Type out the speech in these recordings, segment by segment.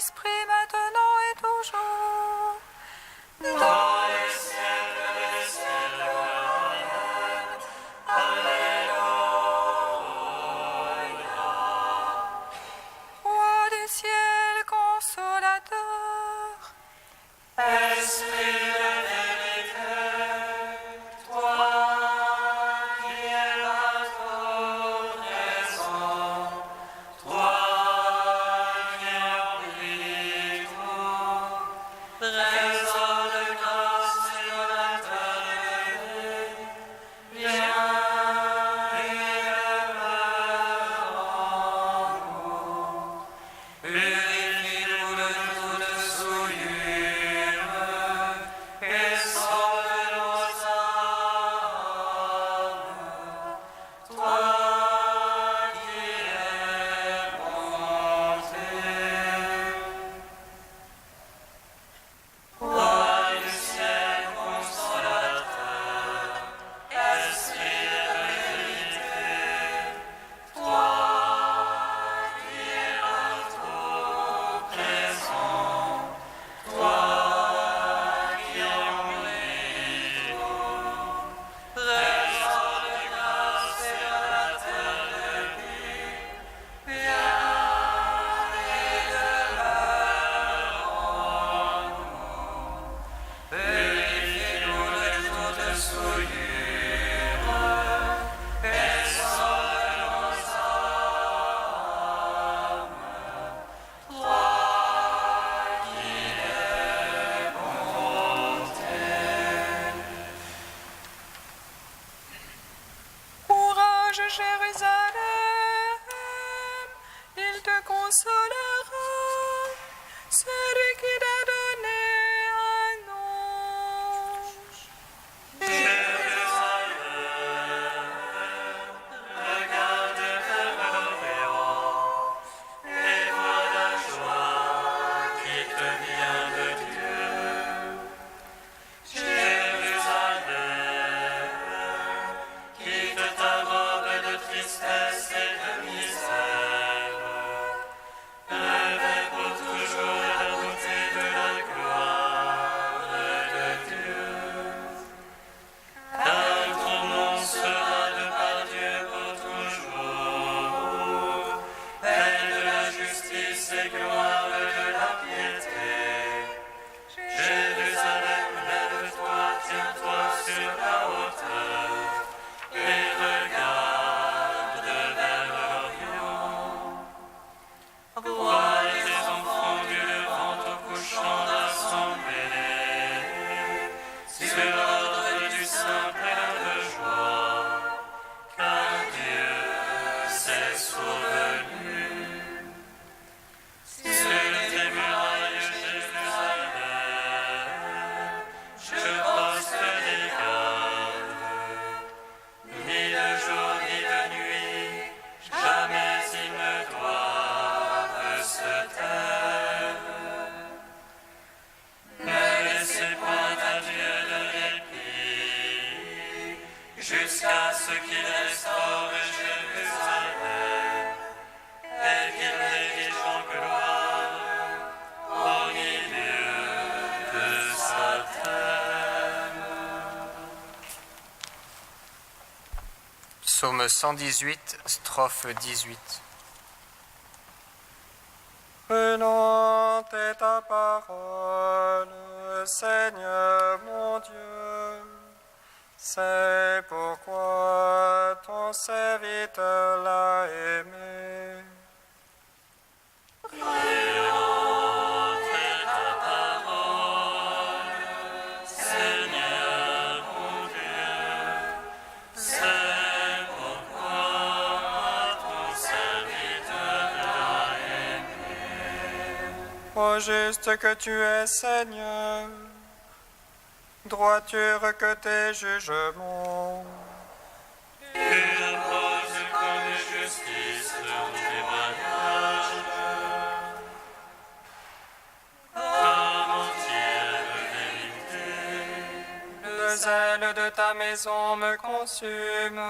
Saint-Esprit, maintenant et toujours, dans les siècles des siècles. Amen. Alléluia. Roi du ciel, consolateur, Esprit de vérité, toi qui es partout présent, toi qui remplis tout, trésor de grâce et de la terre, viens et demeure en nous. Purifie-nous de toute souillure et sauve nos âmes. Toi qui es bonté. Roi du ciel consolateur, Esprit de vérité, toi qui es partout présent, toi qui remplis tout, trésor de grâce et de la terre de vie, viens et demeure en nous. Purifie-nous de toute souillure et sauve nos âmes. Toi qui es bonté. Courage, Jérusalem, il te consolera, celui qui t'a donné un ange. Jérusalem, regarde vers l'Orient et vois la joie qui te vient de Dieu. Jérusalem, quitte ta robe de tristesse et de misère, revêt pour toujours la beauté de la gloire de Dieu. Car ton nom sera de par Dieu pour toujours, paix de la justice et gloire de la piété. Jérusalem, lève-toi, tiens-toi sur la hauteur, et regarde vers l'Orient. Vois les enfants du levant au couchant rassemblés, sur l'ordre du Saint plein de joie, car Dieu s'est souvenu. Sur tes murailles, Jérusalem, je poste des gardes. Ni de jour ni de nuit, jamais ils ne doivent se taire. Ne laissez point à Dieu de répit, jusqu'à ce qu'il restaure Jérusalem, et qu'il l'érige en gloire au milieu de sa terre. Psaume 118, strophe 18. Venante est ta parole, Seigneur mon Dieu. C'est pourquoi ton serviteur l'a aimé. Venante est ta parole, Seigneur mon Dieu, c'est pourquoi ton serviteur l'a aimé. Ô juste que tu es, Seigneur, droiture que tes jugements. Tu imposes comme justice ton témoignage, comme entière vérité. Le zèle de ta maison me consume,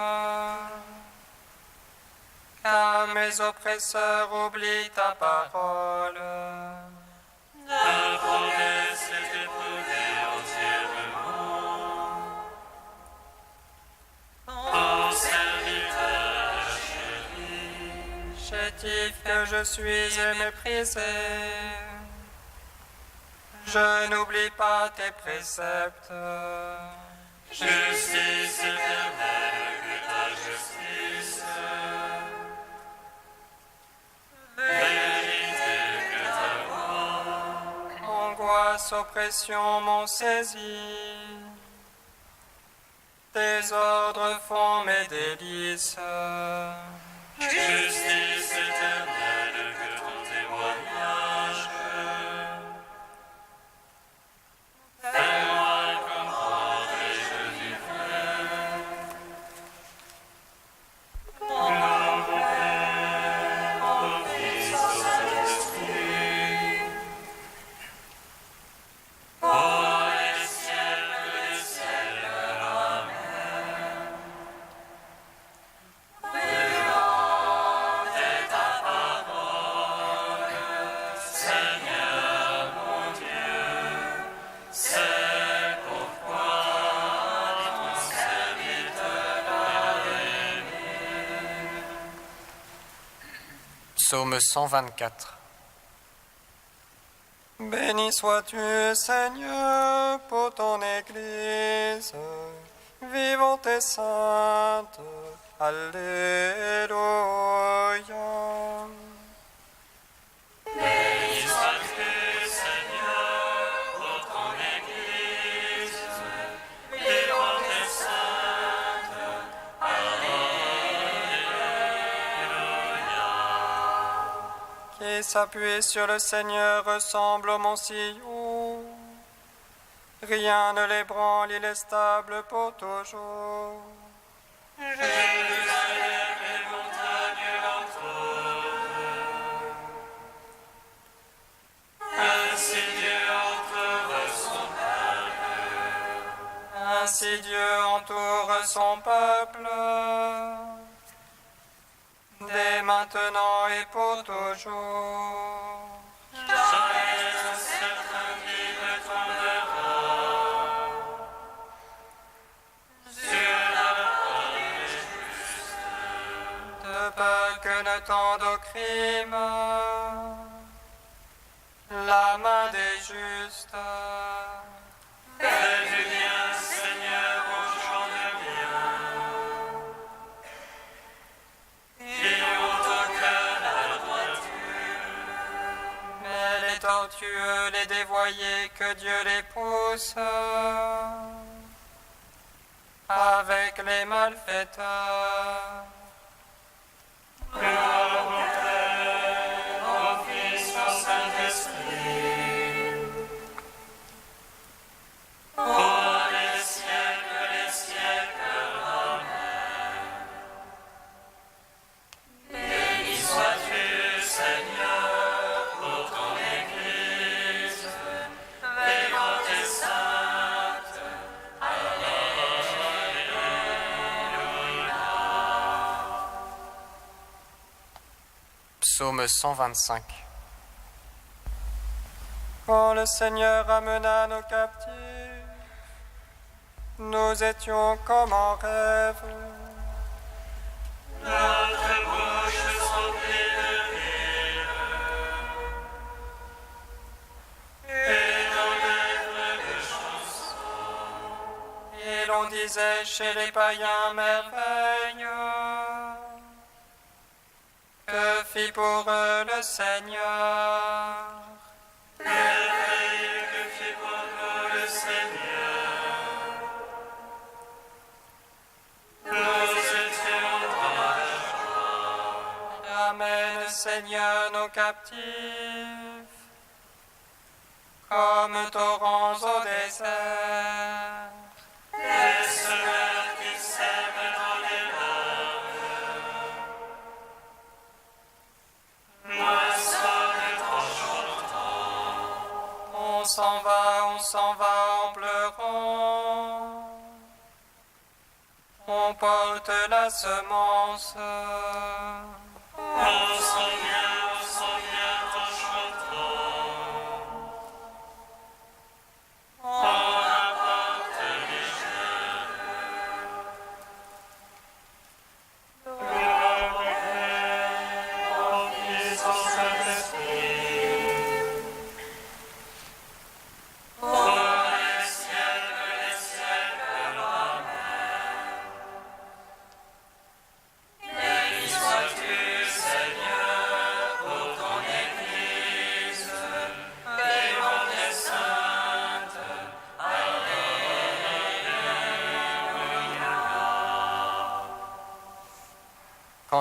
car mes oppresseurs oublient ta parole. Ta promesse est éprouvée entièrement. Ton serviteur chéri, Chétif que je suis et méprisé, je n'oublie pas tes préceptes. justice éternelle que ta justice, vérité que ta voix, Angoisse, oppression m'ont saisi, tes ordres font mes délices. justice éternelle que ton témoignage. Fais-moi comprendre et je vivrai. Nom du Père, au Fils, au Saint-Esprit. Ô les siècles des siècles, Amen. Vivante est ta parole, Seigneur mon Dieu. C'est pourquoi ton serviteur a aimé. Psaume 124. Béni sois-tu, Seigneur, pour ton Église, vivante et sainte. Alléluia. Béni sois-tu, Seigneur, pour ton Église, vivante et sainte. Qui s'appuie sur le Seigneur ressemble au mont Sion. Rien ne l'ébranle, il est stable pour toujours. Jérusalem et montagnes l'entourent. Ainsi Dieu entoure son peuple. Ainsi Dieu entoure son peuple, dès maintenant et pour toujours. Jamais un certain qui ne tombera. Sur la parole des justes. De peur que ne tende au crime, la main des justes. Fais du bien, Seigneur, aux gens de bien. Qui ont au cœur la droiture. Mais les tortueux, les dévoyés, que Dieu les pousse, avec les malfaiteurs. Gloire au Père, au Fils, au Saint-Esprit. Pour les siècles, Amen. Béni sois-tu, Seigneur, pour ton Église, vivante et sainte. Psaume 125. Quand le Seigneur amena nos captifs, nous étions comme en rêve. Notre bouche s'emplit de rire et nos lèvres de chansons. Et l'on disait chez les païens merveille, que fit pour eux le Seigneur. Merveille que fit pour nous le Seigneur. Nous étions dans la joie. Amène, Seigneur, nos captifs, comme torrents au désert. Les semeurs qui sèment dans les larmes moissonnent en chantant. On s'en va en pleurant. On porte la semence. On s'en vient en chantant.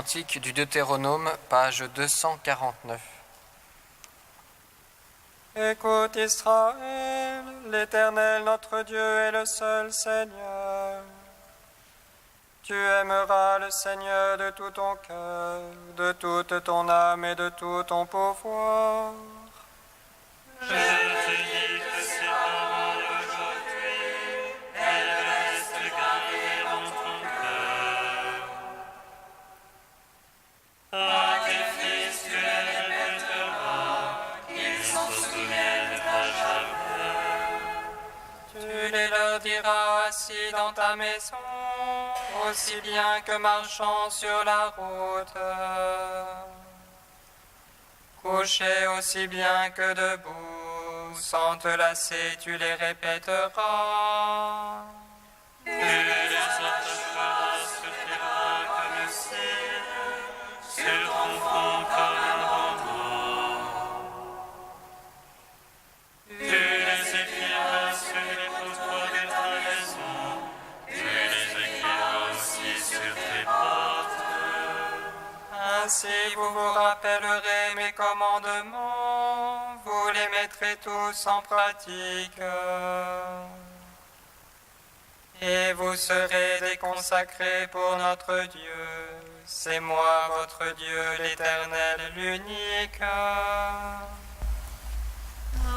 Cantique du Deutéronome, page 249. Écoute Israël, l'Éternel notre Dieu est le seul Seigneur. Tu aimeras le Seigneur de tout ton cœur, de toute ton âme et de tout ton pouvoir. Je te dis que ces paroles aujourd'hui, elles restent gravées dans ton cœur. À tes fils tu les répéteras, qu'ils s'en souviennent à jamais. Tu les leur diras assis dans ta maison, aussi bien que marchant sur la route. Couché aussi bien que debout, sans te lasser, tu les répéteras. Tu les attacheras sur tes bras comme un cil, sur ton front comme un bandeau. Tu les écriras sur les poteaux de ta maison, tu les écriras aussi sur tes portes. Ainsi vous vous rappellerez mes commandements, vous les mettrez tous en pratique. Et vous serez des consacrés pour notre Dieu. C'est moi votre Dieu, l'Éternel, l'unique.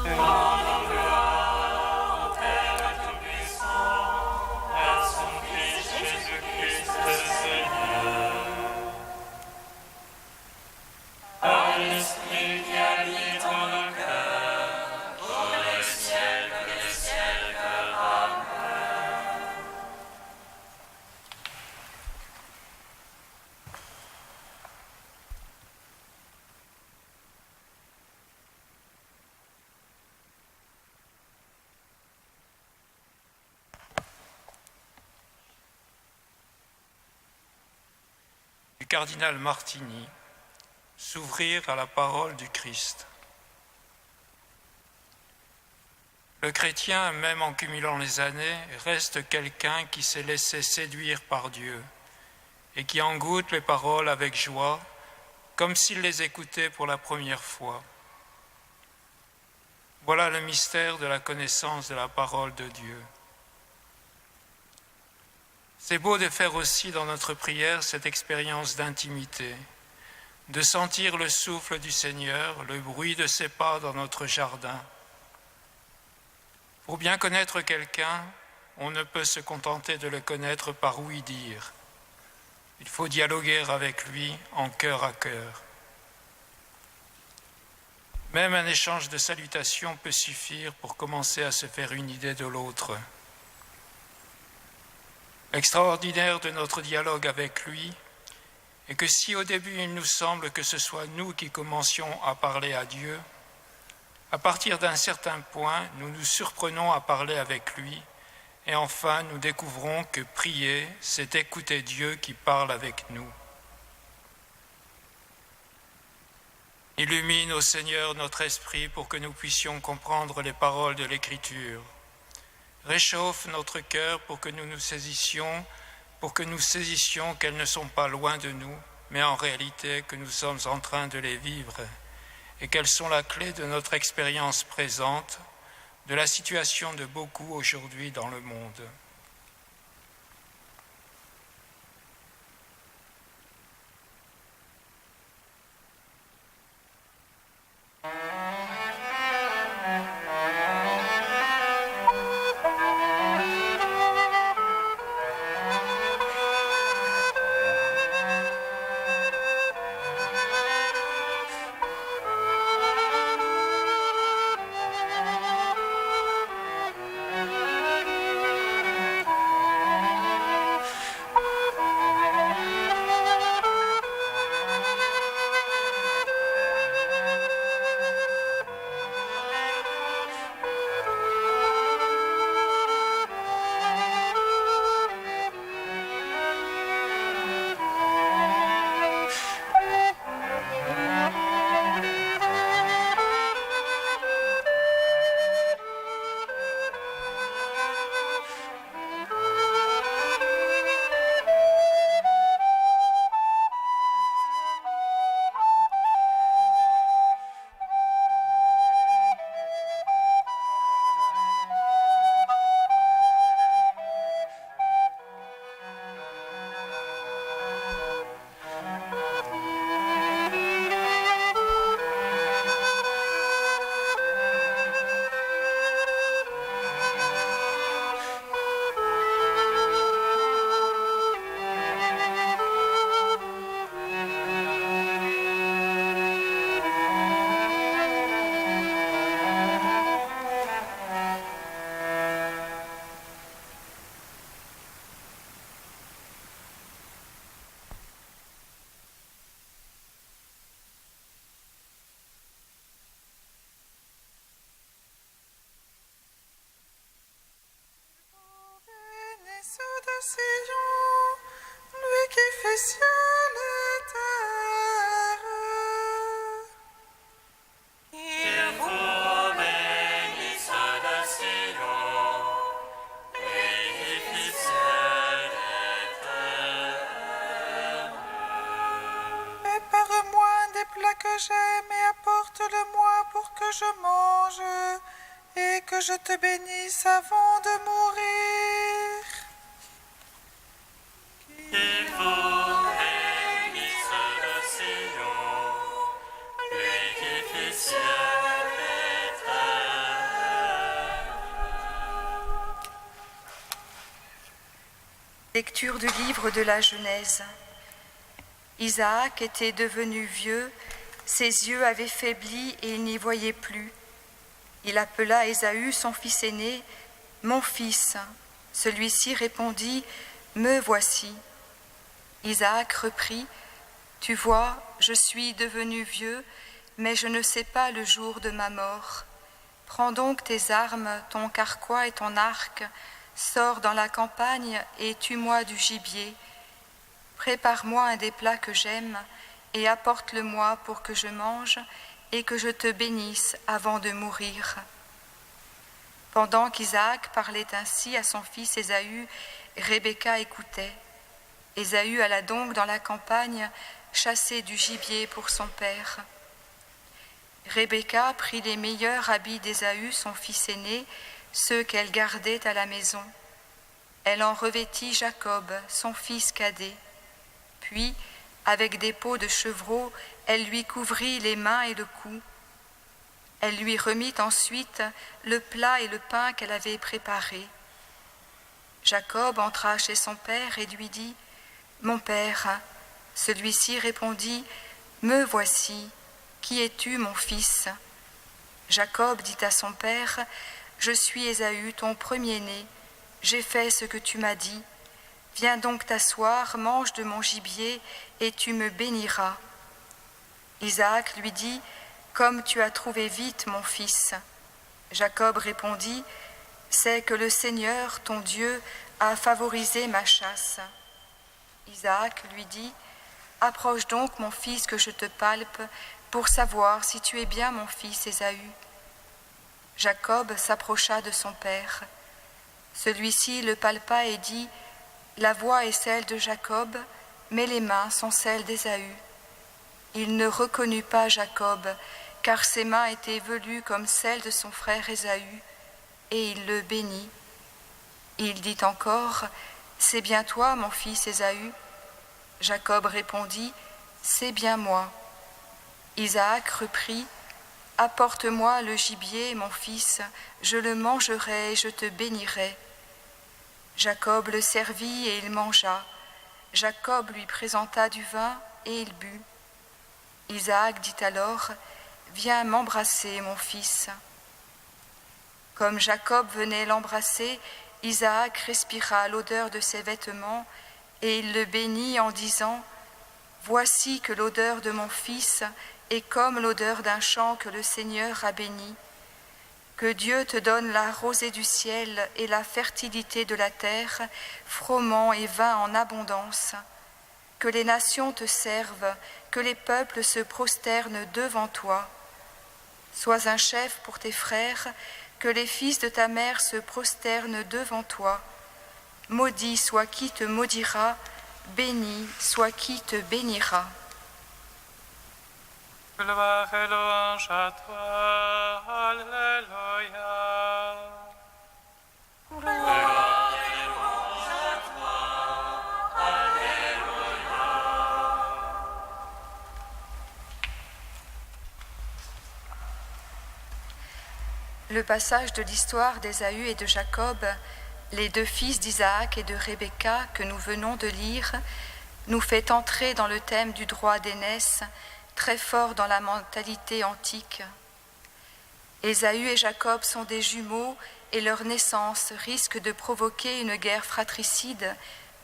Rendons gloire au Père Tout-Puissant, à son Fils Jésus-Christ le Seigneur. À l'Esprit qui habite en nos cœurs, pour les siècles des siècles. Amen. Du cardinal Martini, s'ouvrir à la parole du Christ. Le chrétien, même en cumulant les années, reste quelqu'un qui s'est laissé séduire par Dieu et qui en goûte les paroles avec joie, comme s'il les écoutait pour la première fois. Voilà le mystère de la connaissance de la parole de Dieu. C'est beau de faire aussi dans notre prière cette expérience d'intimité, de sentir le souffle du Seigneur, le bruit de ses pas dans notre jardin. Pour bien connaître quelqu'un, on ne peut se contenter de le connaître par ouï-dire. Il faut dialoguer avec lui en cœur à cœur. Même un échange de salutations peut suffire pour commencer à se faire une idée de l'autre. L'extraordinaire de notre dialogue avec lui est que si au début il nous semble que ce soit nous qui commencions à parler à Dieu, à partir d'un certain point, nous nous surprenons à parler avec lui et enfin nous découvrons que prier, c'est écouter Dieu qui parle avec nous. Illumine, ô Seigneur, notre esprit pour que nous puissions comprendre les paroles de l'Écriture. Réchauffe notre cœur pour que nous saisissions qu'elles ne sont pas loin de nous, mais en réalité que nous sommes en train de les vivre et qu'elles sont la clé de notre expérience présente, de la situation de beaucoup aujourd'hui dans le monde. Sion, lui qui fait ciel et terre. Il vous bénisse de Sion, lui qui fit ciel et terre. Prépare-moi des plats que j'aime et apporte-le-moi pour que je mange et que je te bénisse avant de mourir. Il vous bénisse de Sion, lui qui fit ciel et terre. Lecture du livre de la Genèse. Isaac était devenu vieux, ses yeux avaient faibli et il n'y voyait plus. Il appela Ésaü, son fils aîné, « Mon fils ». Celui-ci répondit, « Me voici ». Isaac reprit, « Tu vois, je suis devenu vieux, mais je ne sais pas le jour de ma mort. Prends donc tes armes, ton carquois et ton arc, sors dans la campagne et tue-moi du gibier. Prépare-moi un des plats que j'aime et apporte-le-moi pour que je mange et que je te bénisse avant de mourir. » Pendant qu'Isaac parlait ainsi à son fils Ésaü, Rebecca écoutait. Ésaü alla donc dans la campagne chasser du gibier pour son père. Rebecca prit les meilleurs habits d'Ésaü, son fils aîné, ceux qu'elle gardait à la maison. Elle en revêtit Jacob, son fils cadet. Puis, avec des peaux de chevreau, elle lui couvrit les mains et le cou. Elle lui remit ensuite le plat et le pain qu'elle avait préparés. Jacob entra chez son père et lui dit, « Mon père ». Celui-ci répondit, « Me voici. Qui es-tu, mon fils ?» Jacob dit à son père, « Je suis Ésaü, ton premier-né. J'ai fait ce que tu m'as dit. Viens donc t'asseoir, mange de mon gibier, et tu me béniras. » Isaac lui dit, « Comme tu as trouvé vite, mon fils. » Jacob répondit, « C'est que le Seigneur, ton Dieu, a favorisé ma chasse. » Isaac lui dit, « Approche donc, mon fils, que je te palpe, pour savoir si tu es bien mon fils Ésaü. » Jacob s'approcha de son père. Celui-ci le palpa et dit, « La voix est celle de Jacob, mais les mains sont celles d'Ésaü. » Il ne reconnut pas Jacob, car ses mains étaient velues comme celles de son frère Ésaü, et il le bénit. Il dit encore, « C'est bien toi, mon fils Ésaü ?» Jacob répondit, « C'est bien moi. » Isaac reprit, « Apporte-moi le gibier, mon fils, je le mangerai et je te bénirai. » Jacob le servit et il mangea. Jacob lui présenta du vin et il but. Isaac dit alors, « Viens m'embrasser, mon fils. » Comme Jacob venait l'embrasser, Isaac respira l'odeur de ses vêtements et il le bénit en disant, « Voici que l'odeur de mon fils est comme l'odeur d'un champ que le Seigneur a béni. Que Dieu te donne la rosée du ciel et la fertilité de la terre, froment et vin en abondance. Que les nations te servent, que les peuples se prosternent devant toi. Sois un chef pour tes frères, que les fils de ta mère se prosternent devant toi. Maudit soit qui te maudira, béni soit qui te bénira. » Gloire et louange à toi, Alléluia. Gloire et louange à toi, Alléluia. Le passage de l'histoire d'Ésaü et de Jacob, les deux fils d'Isaac et de Rebecca que nous venons de lire, nous fait entrer dans le thème du droit d'aînesse, très fort dans la mentalité antique. Ésaü et Jacob sont des jumeaux et leur naissance risque de provoquer une guerre fratricide,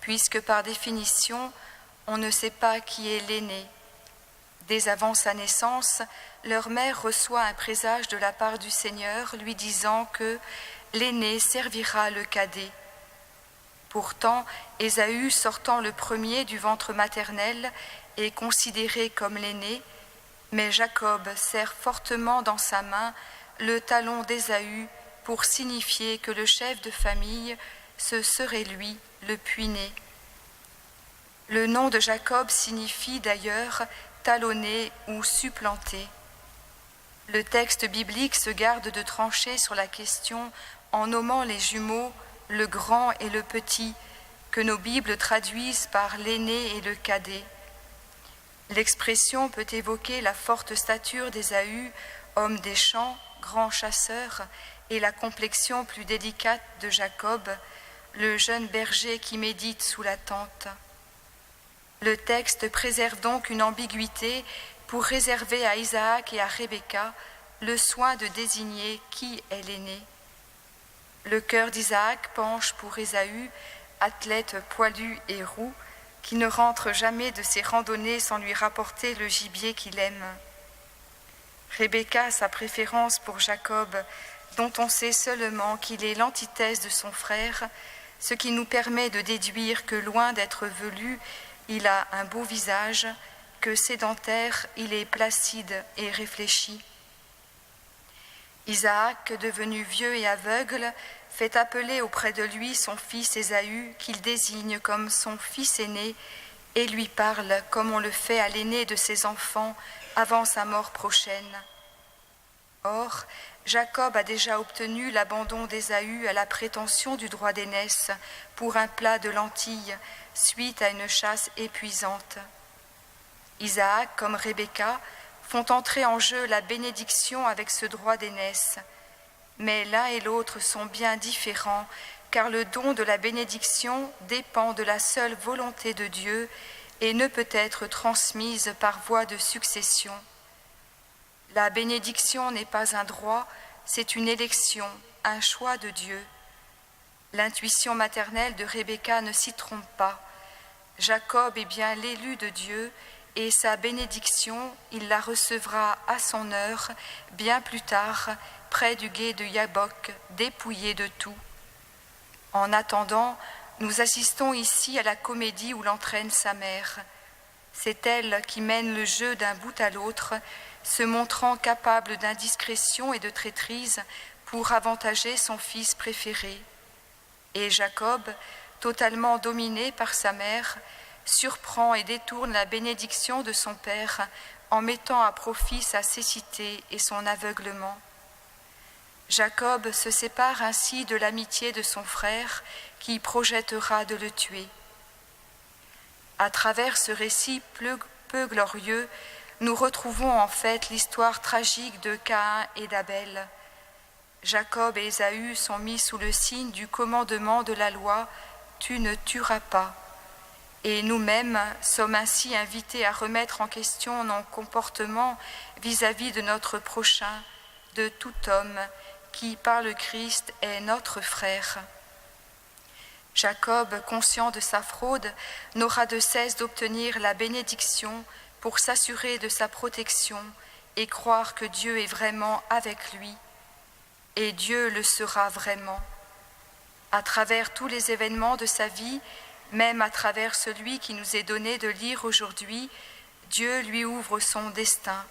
puisque par définition, on ne sait pas qui est l'aîné. Dès avant sa naissance, leur mère reçoit un présage de la part du Seigneur lui disant que l'aîné servira le cadet. Pourtant, Ésaü, sortant le premier du ventre maternel, est considéré comme l'aîné, mais Jacob serre fortement dans sa main le talon d'Ésaü pour signifier que le chef de famille, ce serait lui, le puîné. Le nom de Jacob signifie d'ailleurs talonner ou supplanter. Le texte biblique se garde de trancher sur la question en nommant les jumeaux le grand et le petit, que nos Bibles traduisent par l'aîné et le cadet. L'expression peut évoquer la forte stature d'Ésaü, homme des champs, grand chasseur, et la complexion plus délicate de Jacob, le jeune berger qui médite sous la tente. Le texte préserve donc une ambiguïté pour réserver à Isaac et à Rebecca le soin de désigner qui est l'aîné. Le cœur d'Isaac penche pour Ésaü, athlète poilu et roux, qui ne rentre jamais de ses randonnées sans lui rapporter le gibier qu'il aime. Rebecca a sa préférence pour Jacob, dont on sait seulement qu'il est l'antithèse de son frère, ce qui nous permet de déduire que loin d'être velu, il a un beau visage, que sédentaire, il est placide et réfléchi. Isaac, devenu vieux et aveugle, fait appeler auprès de lui son fils Ésaü, qu'il désigne comme son fils aîné, et lui parle comme on le fait à l'aîné de ses enfants avant sa mort prochaine. Or, Jacob a déjà obtenu l'abandon d'Ésaü à la prétention du droit d'aînesse pour un plat de lentilles, suite à une chasse épuisante. Isaac, comme Rebecca, font entrer en jeu la bénédiction avec ce droit d'aînesse. Mais l'un et l'autre sont bien différents, car le don de la bénédiction dépend de la seule volonté de Dieu et ne peut être transmise par voie de succession. La bénédiction n'est pas un droit, c'est une élection, un choix de Dieu. L'intuition maternelle de Rebecca ne s'y trompe pas. Jacob est bien l'élu de Dieu, et sa bénédiction, il la recevra à son heure, bien plus tard, près du gué de Yabok, dépouillé de tout. En attendant, nous assistons ici à la comédie où l'entraîne sa mère. C'est elle qui mène le jeu d'un bout à l'autre, se montrant capable d'indiscrétion et de traîtrise pour avantager son fils préféré. Et Jacob, totalement dominé par sa mère, surprend et détourne la bénédiction de son père en mettant à profit sa cécité et son aveuglement. Jacob se sépare ainsi de l'amitié de son frère qui projettera de le tuer. À travers ce récit peu glorieux, nous retrouvons en fait l'histoire tragique de Caïn et d'Abel. Jacob et Ésaü sont mis sous le signe du commandement de la loi « Tu ne tueras pas ». Et nous-mêmes sommes ainsi invités à remettre en question nos comportements vis-à-vis de notre prochain, de tout homme qui, par le Christ, est notre frère. Jacob, conscient de sa fraude, n'aura de cesse d'obtenir la bénédiction pour s'assurer de sa protection et croire que Dieu est vraiment avec lui. Et Dieu le sera vraiment. À travers tous les événements de sa vie, même à travers celui qui nous est donné de lire aujourd'hui, Dieu lui ouvre son destin.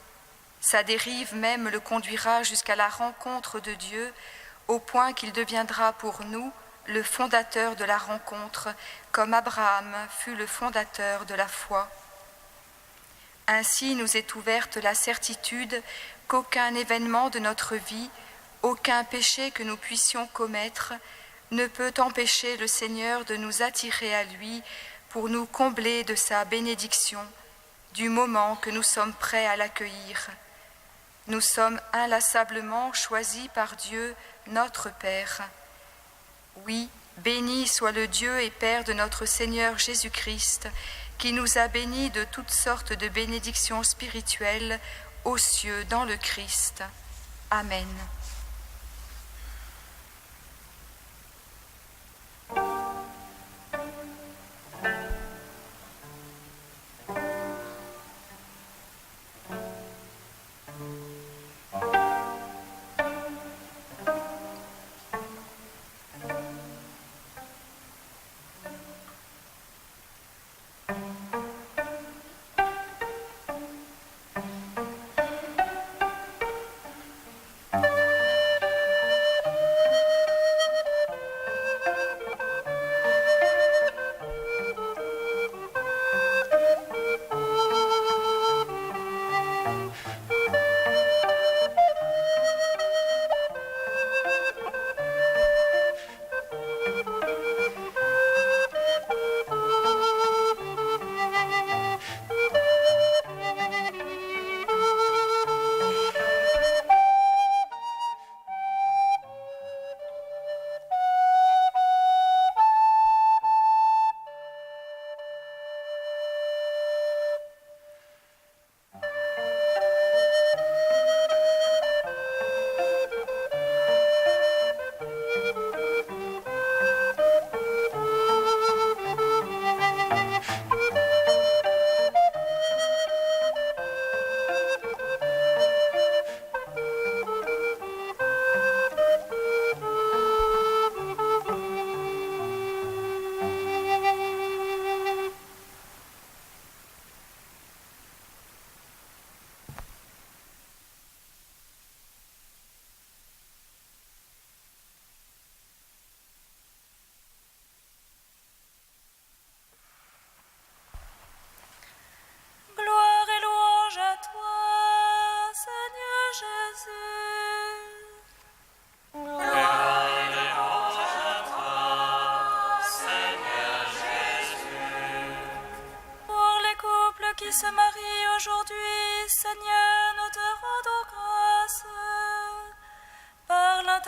Sa dérive même le conduira jusqu'à la rencontre de Dieu, au point qu'il deviendra pour nous le fondateur de la rencontre, comme Abraham fut le fondateur de la foi. Ainsi nous est ouverte la certitude qu'aucun événement de notre vie, aucun péché que nous puissions commettre, ne peut empêcher le Seigneur de nous attirer à lui pour nous combler de sa bénédiction, du moment que nous sommes prêts à l'accueillir. Nous sommes inlassablement choisis par Dieu, notre Père. Oui, béni soit le Dieu et Père de notre Seigneur Jésus-Christ, qui nous a bénis de toutes sortes de bénédictions spirituelles aux cieux dans le Christ. Amen.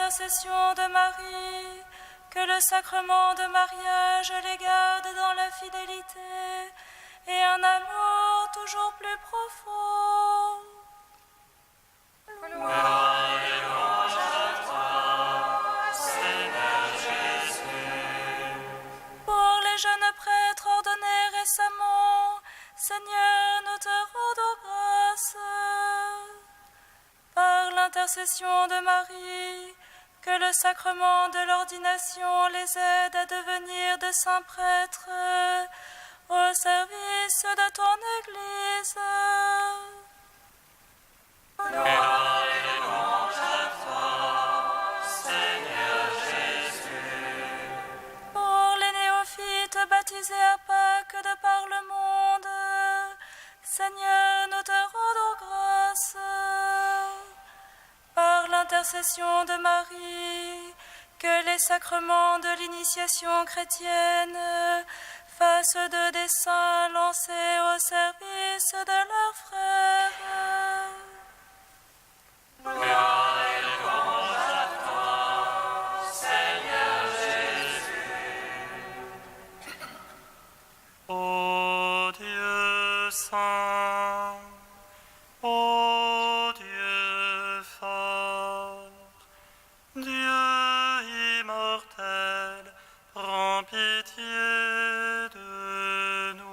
l'intercession de Marie, que le sacrement de mariage les garde dans la fidélité et un amour toujours plus profond. Gloire et louange à toi, Seigneur Jésus. Pour les jeunes prêtres ordonnés récemment, Seigneur, nous te rendons grâce. Par l'intercession de Marie, que le sacrement de l'ordination les aide à devenir de saints prêtres au service de ton Église. Gloire et louange à toi, Seigneur Jésus. Pour les néophytes baptisés à Pâques de par le monde, Seigneur, nous te rendons grâce. Par l'intercession de Marie, que les sacrements de l'initiation chrétienne fassent d'eux des saints lancés au service de leurs frères. Gloire et louange à toi, Seigneur Jésus. Ô Dieu saint, ô Dieu fort, Dieu immortel, prends pitié de nous.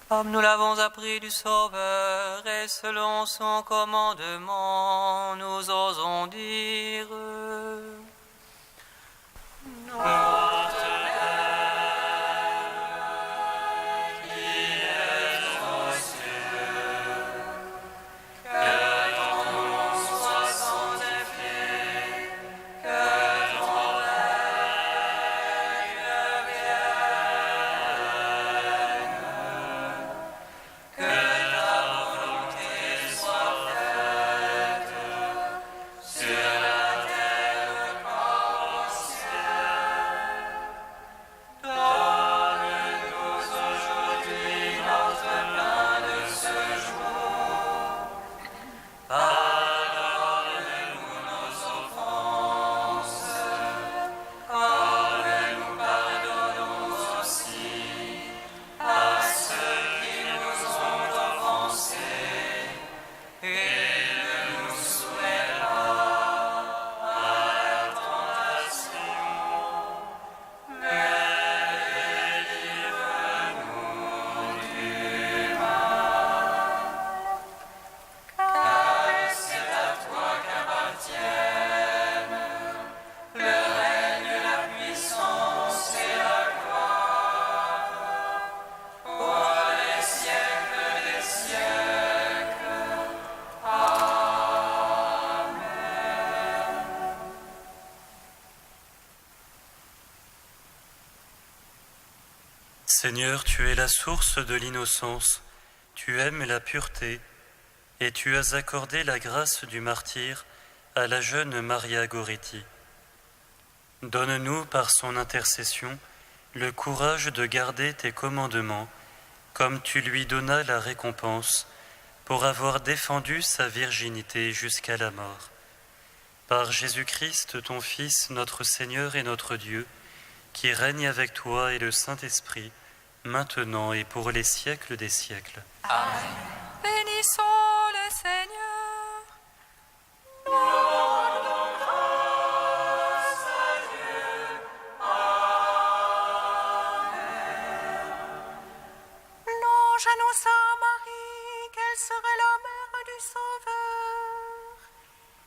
Comme nous l'avons appris du Sauveur et selon son commandement, nous osons dire Seigneur, tu es la source de l'innocence, tu aimes la pureté, et tu as accordé la grâce du martyre à la jeune Maria Goretti. Donne-nous par son intercession le courage de garder tes commandements, comme tu lui donnas la récompense pour avoir défendu sa virginité jusqu'à la mort. Par Jésus-Christ, ton Fils, notre Seigneur et notre Dieu, qui règne avec toi et le Saint-Esprit, maintenant et pour les siècles des siècles. Amen. Bénissons le Seigneur. L'ange annonça à Marie qu'elle serait la mère du Sauveur.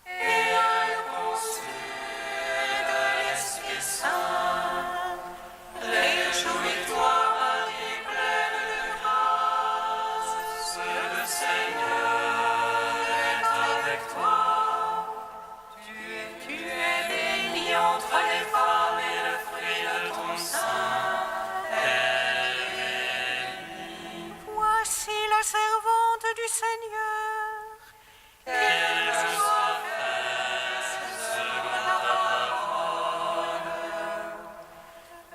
Et elle conçut de l'Esprit Saint. Réjouis-toi, Marie, pleine de grâce. Le Seigneur est avec toi. Tu es bénie entre les femmes et le fruit de ton sein. Voici la servante du Seigneur. Qu'elle soit faite selon ta parole.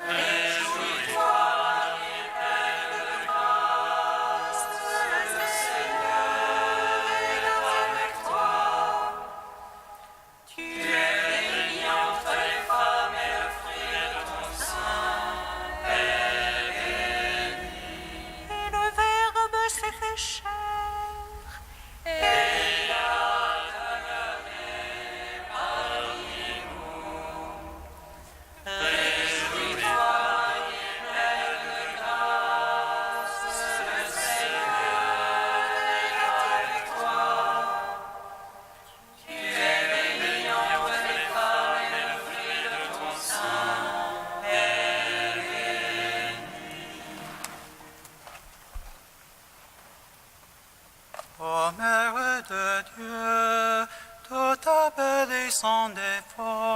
Réjouis-toi, Marie, pleine de grâce. Le Seigneur est avec toi. Tu es bénie entre les femmes et le fruit de ton sein est béni. Et le Verbe s'est fait chair. Et il a demeuré parmi nous. Réjouis-toi, Marie, pleine de grâce. Le Seigneur est avec toi. Tu es bénie entre les femmes et le fruit de ton sein est béni. Ô Mère de Dieu, toute belle et sans défaut,